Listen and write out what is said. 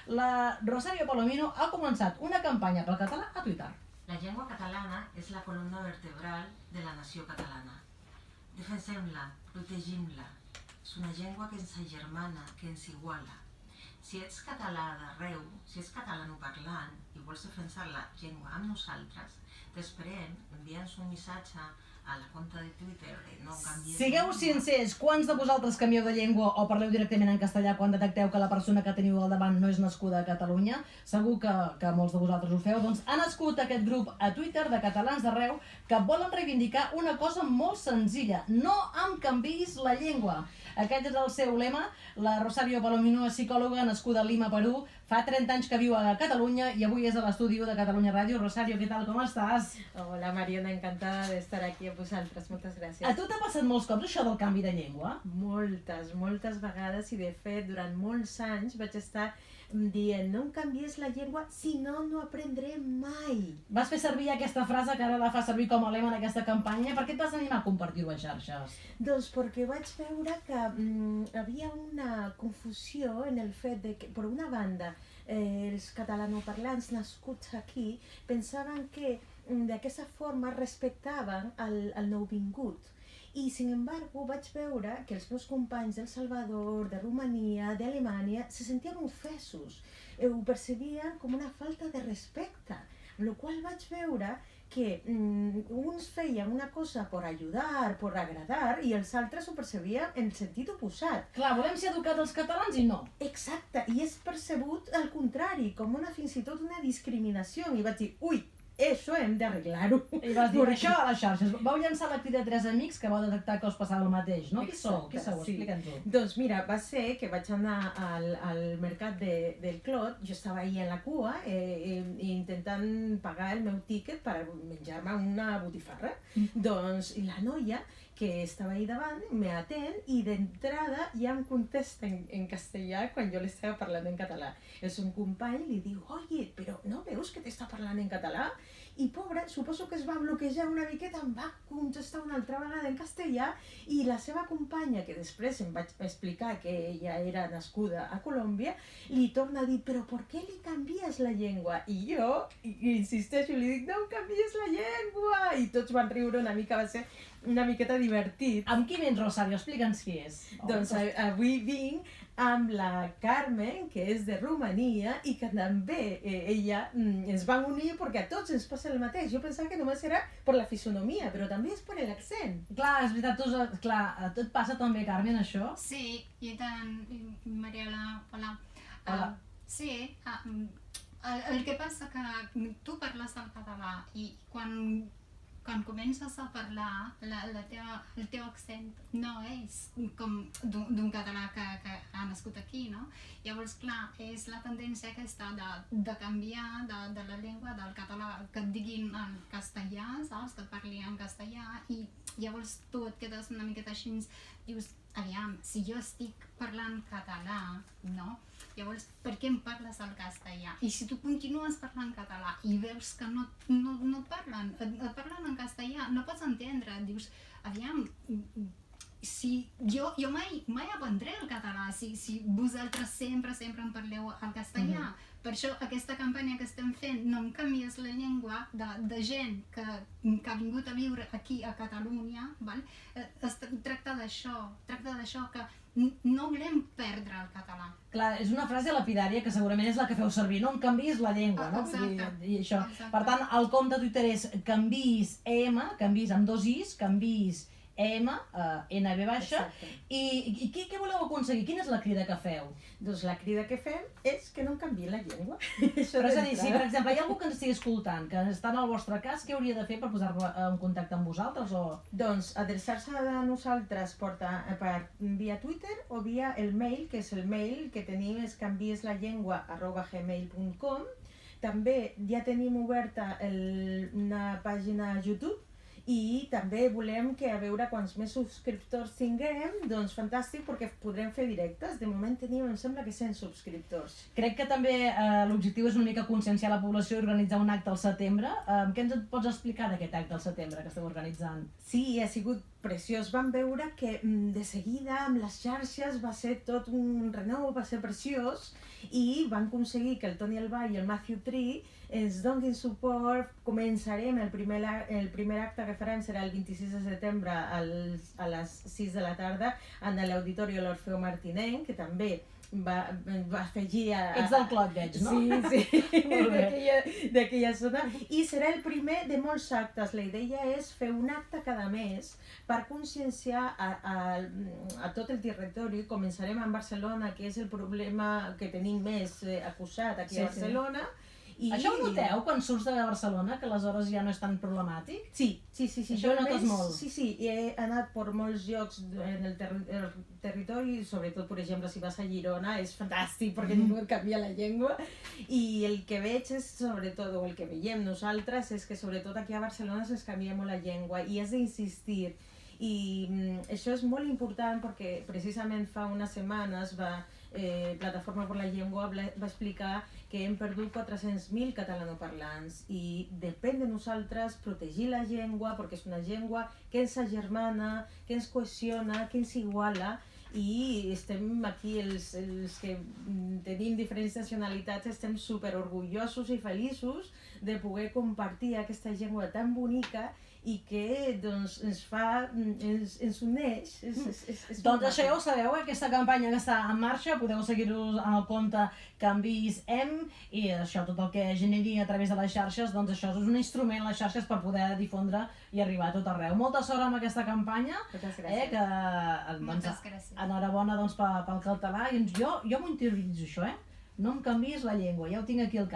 la Rosario Palomino ha començat una campanya pel català a Twitter. La llengua catalana és la columna vertebral de la nació catalana. Defensem-la, protegim-la. És una llengua que ens agermana, que ens iguala. Si ets català d'arreu, si ets catalanoparlant i vols defensar la llengua amb nosaltres, t'esperem, envia'ns un missatge a la compte de Twitter de no canvies... Sigueu sincers, quants de vosaltres canvieu de llengua o parleu directament en castellà quan detecteu que la persona que teniu al davant no és nascuda a Catalunya? Segur que molts de vosaltres ho feu. Doncs ha nascut aquest grup a Twitter de catalans d'arreu que volen reivindicar una cosa molt senzilla. No em canviïs la llengua. Aquest és el seu lema. La Rosario Palomino és psicòloga nascuda a Lima, Perú. Fa 30 anys que viu a Catalunya i avui és a l'estudi de Catalunya Ràdio. Rosario, què tal, com estàs? Hola Mariona, encantada d'estar aquí amb vosaltres, moltes gràcies. A tu t'ha passat molts cops això del canvi de llengua? Moltes vegades i de fet durant molts anys vaig estar dient no em canvies la llengua, si no, no aprendré mai. Vas fer servir aquesta frase que ara la fa servir com a lema en aquesta campanya. Per què et vas animar a compartir-ho a xarxes? Doncs perquè vaig veure que havia una confusió en el fet de que, per una banda, els catalanoparlants nascuts aquí pensaven que d'aquesta forma respectaven el nouvingut. I, sin embargo, vaig veure que els meus companys d'El Salvador, de Romania, d'Alemanya, se sentien ofesos. Ho percebien com una falta de respecte. Amb la qual vaig veure que uns feien una cosa per ajudar, per agradar, i els altres ho percebien en sentit oposat. Clar, volem ser educats els catalans i no. Exacte, i és percebut al contrari, com fins i tot una discriminació. I vaig dir, ui, això hem d'arreglar-ho. I vas dir, això a les xarxes. Vau llançar la crida a 3 amics que vau detectar que us passava el mateix, no? Qui sou? Explica'ns-ho. Doncs mira, va ser que vaig anar al mercat del Clot, jo estava ahí en la cua intentant pagar el meu tíquet per menjar-me una botifarra. Doncs la noia que estava ahí davant me atén i d'entrada ja em contesta en castellà quan jo li estava parlant en català. El seu company li diu, oye, però no veus que t'està parlant en català? I pobra, suposo que es va bloquejar una miqueta, em va contestar una altra vegada en castellà i la seva companya, que després em vaig explicar que ella era nascuda a Colòmbia, li torna a dir, però per què li canvies la llengua? I jo insisteixo, li dic, no em canvies la llengua! I tots van riure una mica, va ser una miqueta divertit. Amb qui vens, Rosario? Explica'ns qui és. Doncs avui vinc amb la Carmen, que és de Romania i que també ella ens va unir perquè a tots ens passa el mateix. Jo pensava que només era per la fisonomia, però també és per l'accent. Clar, és veritat, a tu et passa també, Carmen, això? Sí, i tant, Mariela, hola. Hola. Sí, el que passa que tu parles el català i quan comences a parlar, el teu accent no és com d'un català que ha nascut aquí, no? Llavors, clar, és la tendència aquesta de canviar de la llengua del català, que et diguin en castellà, saps? Que et parli en castellà i llavors tu et quedes una miqueta així, dius, aviam, si jo estic parlant català, no? Llavors, per què em parles el castellà? I si tu continues parlant català i veus que no et parlen, et parlen en castellà, no pots entendre, dius, aviam, si jo mai aprendré el català, si vosaltres sempre em parleu el castellà. Per això aquesta campanya que estem fent, no em canvies la llengua, de gent que ha vingut a viure aquí a Catalunya, es tracta d'això, que no volem perdre el català. Clar, és una frase lapidària que segurament és la que feu servir, no em canviïs la llengua, no? Exacte. I això. Per tant, el compte de Twitter és canviïs canviïs amb 2 is, canviïs NB baixa. I què voleu aconseguir? Quina és la crida que feu? Doncs la crida que fem és que no em canviï la llengua. Però és a dir, si per exemple hi ha algú que ens estigui escoltant, que està en el vostre cas, què hauria de fer per posar-lo en contacte amb vosaltres? Doncs adreçar-se a nosaltres per via Twitter o via el mail, que és el mail que tenim, és canvieslallengua@gmail.com. També ja tenim oberta una pàgina YouTube i també volem que a veure quants més subscriptors tinguem, doncs fantàstic, perquè podrem fer directes. De moment tenim, em sembla que 100 subscriptors. Crec que també l'objectiu és una mica conscienciar la població i organitzar un acte al setembre. Què ens pots explicar d'aquest acte al setembre que esteu organitzant? Sí, ha sigut preciós. Vam veure que de seguida amb les xarxes va ser tot un renou, va ser preciós, i van aconseguir que el Toni Albà i el Matthew Tree ens donin suport. Començarem, el primer acte que farem serà el 26 de setembre a les 6 de la tarda en l'Auditori l'Orfeo Martinenc, que també va afegir a... Ets del Clot, veig, no? Sí, d'aquella zona. I serà el primer de molts actes. La idea és fer un acte cada mes per conscienciar a tot el territori. Començarem amb Barcelona, que és el problema que tenim més acusat aquí a Barcelona. Això ho noteu quan surts de Barcelona, que aleshores ja no és tan problemàtic? Sí. Això ho notes molt? Sí, he anat per molts llocs en el territori, sobretot, per exemple, si vas a Girona, és fantàstic perquè ningú et canvia la llengua, i el que veig és, sobretot, o el que veiem nosaltres, és que sobretot aquí a Barcelona se'ns canvia molt la llengua i has d'insistir. I això és molt important perquè precisament fa unes setmanes Plataforma per la Llengua va explicar que hem perdut 400.000 catalanoparlants i depèn de nosaltres protegir la llengua perquè és una llengua que ens agermana, que ens cohesiona, que ens iguala, i estem aquí, els que tenim diferents nacionalitats, estem superorgullosos i feliços de poder compartir aquesta llengua tan bonica i que ens uneix. Doncs això ja ho sabeu, aquesta campanya que està en marxa, podeu seguir-vos en el compte Canvis M, i això, tot el que generi a través de les xarxes, doncs això és un instrument, les xarxes, per poder difondre i arribar a tot arreu. Molta sort amb aquesta campanya. Moltes gràcies. Moltes gràcies. Enhorabona pel català, i jo m'ho interioritzo això, no em canviïs la llengua, ja ho tinc aquí al cap.